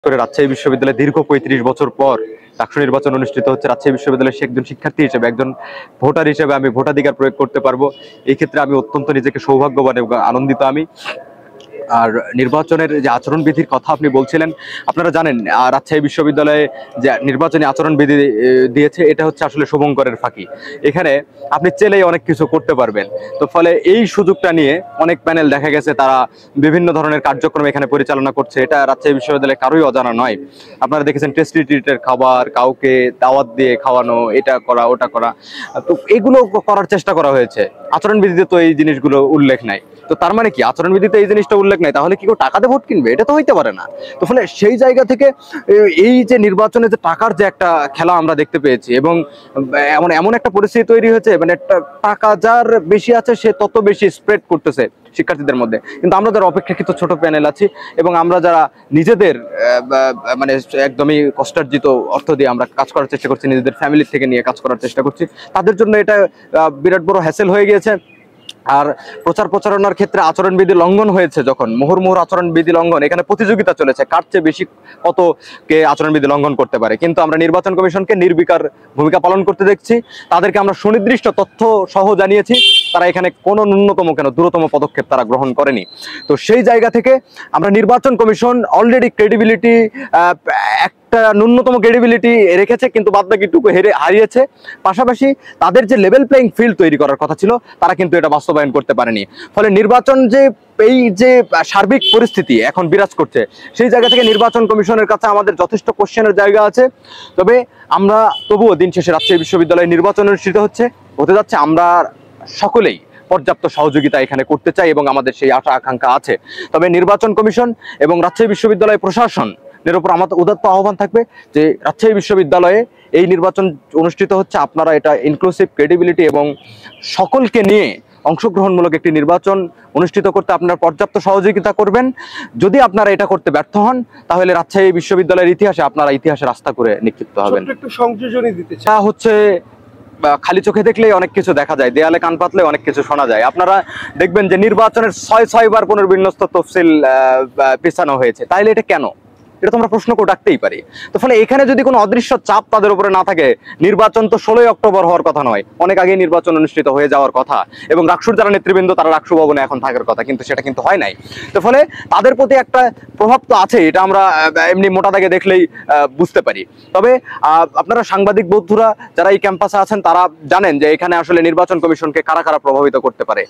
করে রাজশাহী বিশ্ববিদ্যালয়ে দীর্ঘ ৩৫ বছর পর ডাকসু নির্বাচন অনুষ্ঠিত হচ্ছে। রাজশাহী বিশ্ববিদ্যালয়ের সে একজন শিক্ষার্থী হিসেবে, একজন ভোটার হিসেবে আমি ভোটাধিকার প্রয়োগ করতে পারবো। এই ক্ষেত্রে আমি অত্যন্ত নিজেকে সৌভাগ্যবান এবং আনন্দিত আমি। আর নির্বাচনের যে আচরণবিধির কথা আপনি বলছিলেন, আপনারা জানেন রাজশাহী বিশ্ববিদ্যালয়ে যে নির্বাচনী আচরণবিধি দিয়েছে, এটা হচ্ছে আসলে শুভঙ্করের ফাঁকি। এখানে আপনি চাইলেই অনেক কিছু করতে পারবেন। তো ফলে এই সুযোগটা নিয়ে অনেক প্যানেল দেখা গেছে তারা বিভিন্ন ধরনের কার্যক্রম এখানে পরিচালনা করছে। এটা রাজশাহী বিশ্ববিদ্যালয়ে কারোই অজানা নয়। আপনারা দেখেছেন টেস্টি ট্রিটের খাবার, কাউকে দাওয়াত দিয়ে খাওয়ানো, এটা করা ওটা করা, তো এগুলো করার চেষ্টা করা হয়েছে। আচরণবিধিতে তো এই জিনিসগুলো উল্লেখ নাই। তো তার মানে কি আচরণবিধিতে এই জিনিসটা উল্লেখ নাই, তাহলে কি কেউ টাকাতে ভোট কিনবে? এটা তো হইতে পারে না। তো ফলে সেই জায়গা থেকে এই যে নির্বাচনে যে টাকার যে একটা খেলা আমরা দেখতে পেয়েছি, এবং এমন এমন একটা পরিস্থিতি তৈরি হয়েছে, মানে টাকা যার বেশি আছে সে তত বেশি স্প্রেড করতেছে শিক্ষার্থীদের মধ্যে। কিন্তু আমরা যারা অপেক্ষাকৃত ছোট প্যানেল আছি, এবং আমরা যারা নিজেদের মানে একদমই কষ্টার্জিত অর্থ দিয়ে আমরা কাজ করার চেষ্টা করছি, নিজেদের ফ্যামিলি থেকে নিয়ে কাজ করার চেষ্টা করছি, তাদের জন্য এটা বিরাট বড় হ্যাসেল হয়ে গিয়েছে। আর প্রচার প্রচারণার ক্ষেত্রে আচরণবিধি লঙ্ঘন হয়েছে, যখন মুহুর্মুহুর আচরণবিধি লঙ্ঘন, এখানে প্রতিযোগিতা চলেছে কার চেয়ে বেশি কতকে আচরণবিধি লঙ্ঘন করতে পারে। কিন্তু আমরা নির্বাচন কমিশনকে নির্বিকার ভূমিকা পালন করতে দেখছি। তাদেরকে আমরা সুনির্দিষ্ট তথ্য সহ জানিয়েছি, তারা এখানে কোনো ন্যূনতম কেন দ্রুততম পদক্ষেপ তারা গ্রহণ করেনি। তো সেই জায়গা থেকে আমরা নির্বাচন কমিশন অলরেডি ক্রেডিবিলিটি, একটা ন্যূনতম ক্রেডিবিলিটি রেখেছে, কিন্তু বাদবাকিটুকু হারিয়েছে। পাশাপাশি তাদের যে লেভেল প্লেইং ফিল্ড তৈরি করার কথা ছিল, তারা কিন্তু এটা বাস্তবায়ন করতে পারেনি। ফলে নির্বাচন যে এই যে সার্বিক পরিস্থিতি এখন বিরাজ করছে, সেই জায়গা থেকে নির্বাচন কমিশনের কাছে আমাদের যথেষ্ট কোশ্চেনের জায়গা আছে। তবে আমরা তবুও দিন শেষে রাজশাহী বিশ্ববিদ্যালয়ে নির্বাচন অনুষ্ঠিত হতে যাচ্ছে, আমরা সকলেই পর্যাপ্ত সহযোগিতা এখানে করতে চাই এবং আমাদের সেই আশা আকাঙ্ক্ষা আছে। তবে নির্বাচন কমিশন এবং রাজশাহী বিশ্ববিদ্যালয় প্রশাসন এর উপর আমাদের উদাত্ত আহ্বান থাকবে যে রাজশাহী বিশ্ববিদ্যালয়ে এই নির্বাচন অনুষ্ঠিত হচ্ছে, আপনারা এটা ইনক্লুসিভ, ক্রেডিবিলিটি এবং সকলকে নিয়ে অংশগ্রহণমূলক একটি নির্বাচন অনুষ্ঠিত করতে আপনারা পর্যাপ্ত সহযোগিতা করবেন। যদি আপনারা এটা করতে ব্যর্থ হন, তাহলে রাজশাহী বিশ্ববিদ্যালয়ের ইতিহাসে আপনারা ইতিহাসে রাস্তা করে নিক্ষিপ্ত হবেন। একটু সংযোজনই দিতে তা হচ্ছে খালি চোখে দেখলেই অনেক কিছু দেখা যায়, দেয়ালে কান পাতলে অনেক কিছু শোনা যায়। আপনারা দেখবেন যে নির্বাচনের ৬বার পুনর্বিন্যস্ত তফসিল পেছানো হয়েছে, তাইলে এটা কেন? এটা তো আমরা প্রশ্ন করে ডাকতেই পারি। তো ফলে এখানে যদি কোনো অদৃশ্য চাপ তাদের উপরে না থাকে, নির্বাচন তো ১৬ই অক্টোবর হওয়ার কথা নয়, অনেক আগে নির্বাচন অনুষ্ঠিত হয়ে যাওয়ার কথা, এবং রাকসুর যারা নেতৃবৃন্দ তারা রাকসু ভবনে এখন থাকার কথা, কিন্তু সেটা কিন্তু হয় নাই। তো ফলে তাদের প্রতি একটা প্রভাব তো আছে, এটা আমরা এমনি মোটা দাগে দেখলেই বুঝতে পারি। তবে আপনারা সাংবাদিক বন্ধুরা যারা এই ক্যাম্পাসে আছেন, তারা জানেন যে এখানে আসলে নির্বাচন কমিশনকে কারা কারা প্রভাবিত করতে পারে।